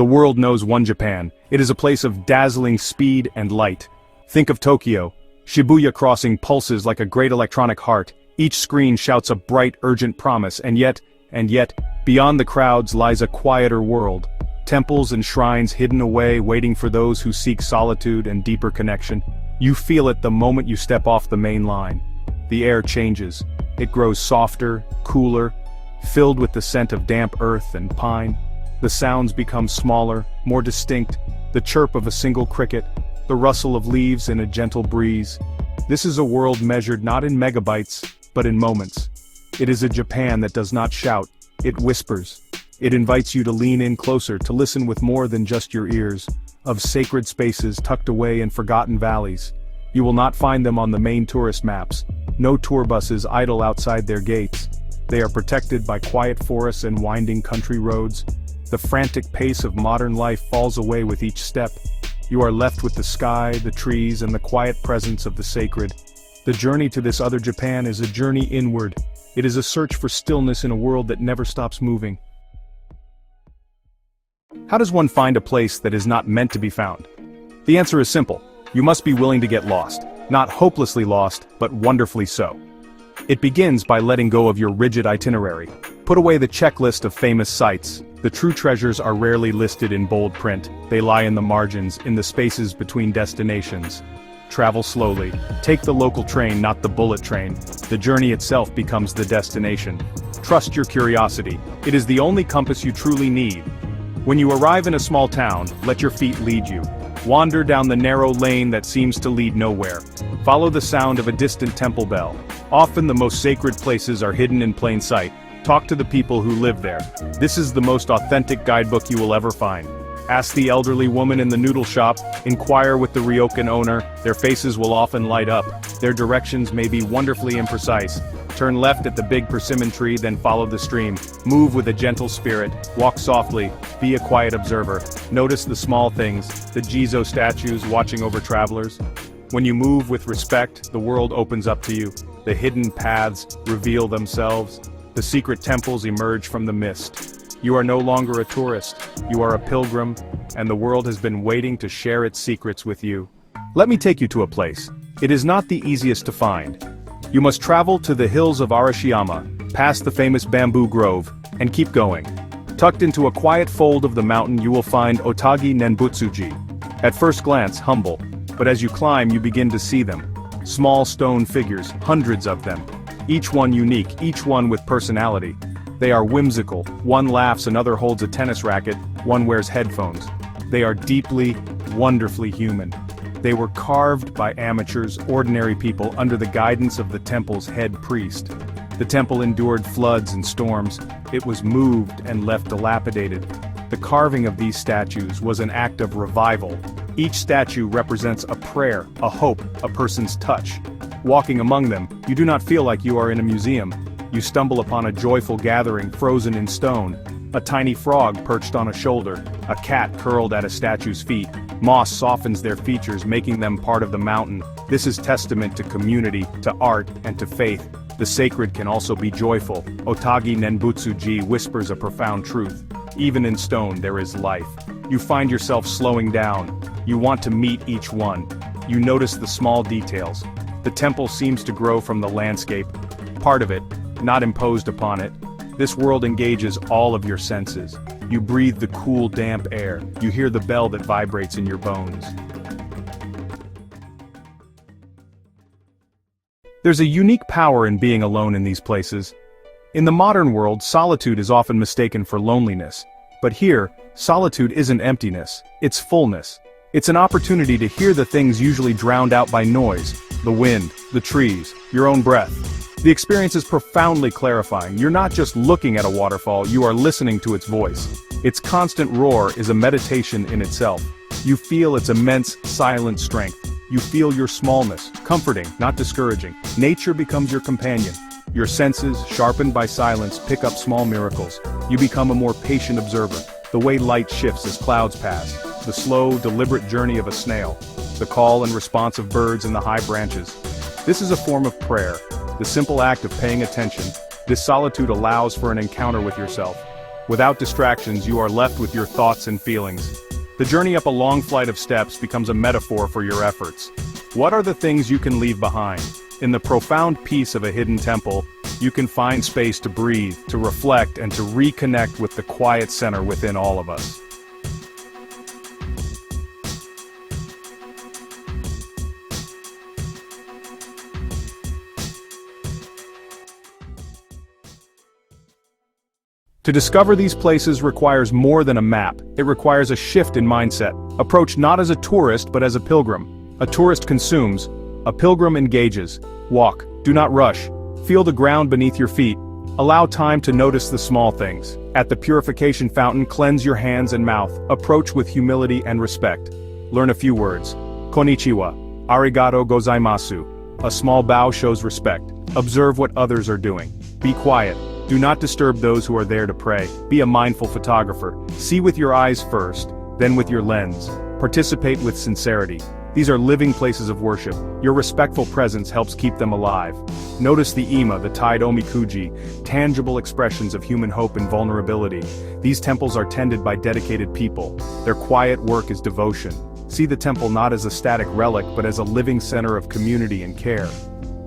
The world knows one Japan. It is a place of dazzling speed and light. Think of Tokyo. Shibuya Crossing pulses like a great electronic heart. Each screen shouts a bright, urgent promise, and yet, beyond the crowds lies a quieter world. Temples and shrines hidden away, waiting for those who seek solitude and deeper connection. You feel it the moment you step off the main line. The air changes. It grows softer, cooler, filled with the scent of damp earth and pine. The sounds become smaller, more distinct, the chirp of a single cricket, the rustle of leaves in a gentle breeze. This is a world measured not in megabytes, but in moments. It is a Japan that does not shout, it whispers. It invites you to lean in closer, to listen with more than just your ears, of sacred spaces tucked away in forgotten valleys. You will not find them on the main tourist maps. No tour buses idle outside their gates. They are protected by quiet forests and winding country roads. The frantic pace of modern life falls away with each step. You are left with the sky, the trees, and the quiet presence of the sacred. The journey to this other Japan is a journey inward. It is a search for stillness in a world that never stops moving. How does one find a place that is not meant to be found? The answer is simple. You must be willing to get lost. Not hopelessly lost, but wonderfully so. It begins by letting go of your rigid itinerary. Put away the checklist of famous sites. The true treasures are rarely listed in bold print. They lie in the margins, in the spaces between destinations. Travel slowly. Take the local train, not the bullet train. The journey itself becomes the destination. Trust your curiosity. It is the only compass you truly need. When you arrive in a small town, let your feet lead you. Wander down the narrow lane that seems to lead nowhere. Follow the sound of a distant temple bell. Often the most sacred places are hidden in plain sight. Talk to the people who live there. This is the most authentic guidebook you will ever find. Ask the elderly woman in the noodle shop, inquire with the ryokan owner, their faces will often light up. Their directions may be wonderfully imprecise. Turn left at the big persimmon tree, then follow the stream. Move with a gentle spirit, walk softly, be a quiet observer. Notice the small things, the Jizo statues watching over travelers. When you move with respect, the world opens up to you. The hidden paths reveal themselves. The secret temples emerge from the mist. You are no longer a tourist, you are a pilgrim, and the world has been waiting to share its secrets with you. Let me take you to a place. It is not the easiest to find. You must travel to the hills of Arashiyama, past the famous bamboo grove, and keep going. Tucked into a quiet fold of the mountain you will find Otogi Nenbutsuji. At first glance, humble, but as you climb you begin to see them. Small stone figures, hundreds of them. Each one unique, each one with personality. They are whimsical, one laughs, another holds a tennis racket, one wears headphones. They are deeply, wonderfully human. They were carved by amateurs, ordinary people, under the guidance of the temple's head priest. The temple endured floods and storms. It was moved and left dilapidated. The carving of these statues was an act of revival. Each statue represents a prayer, a hope, a person's touch. Walking among them, you do not feel like you are in a museum. You stumble upon a joyful gathering frozen in stone. A tiny frog perched on a shoulder, a cat curled at a statue's feet. Moss softens their features, making them part of the mountain. This is testament to community, to art, and to faith. The sacred can also be joyful. Otogi Nenbutsuji whispers a profound truth. Even in stone there is life. You find yourself slowing down. You want to meet each one. You notice the small details. The temple seems to grow from the landscape. Part of it, not imposed upon it. This world engages all of your senses. You breathe the cool, damp air. You hear the bell that vibrates in your bones. There's a unique power in being alone in these places. In the modern world, solitude is often mistaken for loneliness. But here, solitude isn't emptiness, it's fullness. It's an opportunity to hear the things usually drowned out by noise. The wind, the trees, your own breath. The experience is profoundly clarifying. You're not just looking at a waterfall, you are listening to its voice. Its constant roar is a meditation in itself. You feel its immense, silent strength. You feel your smallness, comforting, not discouraging. Nature becomes your companion. Your senses, sharpened by silence, pick up small miracles. You become a more patient observer. The way light shifts as clouds pass. The slow, deliberate journey of a snail. The call and response of birds in the high branches. This is a form of prayer. The simple act of paying attention. This solitude allows for an encounter with yourself. Without distractions, you are left with your thoughts and feelings. The journey up a long flight of steps becomes a metaphor for your efforts. What are the things you can leave behind? In the profound peace of a hidden temple, you can find space to breathe, to reflect, and to reconnect with the quiet center within all of us. To discover these places requires more than a map. It requires a shift in mindset. Approach not as a tourist but as a pilgrim. A tourist consumes. A pilgrim engages. Walk. Do not rush. Feel the ground beneath your feet. Allow time to notice the small things. At the purification fountain, cleanse your hands and mouth. Approach with humility and respect. Learn a few words. Konnichiwa. Arigato gozaimasu. A small bow shows respect. Observe what others are doing. Be quiet. Do not disturb those who are there to pray. Be a mindful photographer. See with your eyes first, then with your lens. Participate with sincerity. These are living places of worship. Your respectful presence helps keep them alive. Notice the ima, the tide omikuji, tangible expressions of human hope and vulnerability. These temples are tended by dedicated people. Their quiet work is devotion. See the temple not as a static relic but as a living center of community and care.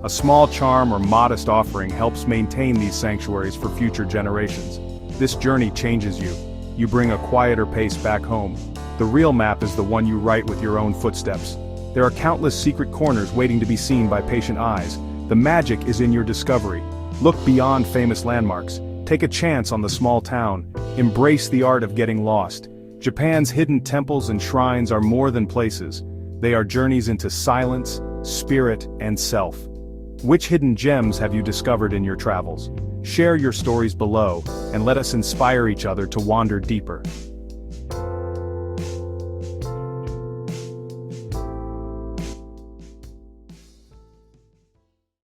A small charm or modest offering helps maintain these sanctuaries for future generations. This journey changes you. You bring a quieter pace back home. The real map is the one you write with your own footsteps. There are countless secret corners waiting to be seen by patient eyes. The magic is in your discovery. Look beyond famous landmarks. Take a chance on the small town. Embrace the art of getting lost. Japan's hidden temples and shrines are more than places. They are journeys into silence, spirit, and self. Which hidden gems have you discovered in your travels? Share your stories below, and let us inspire each other to wander deeper.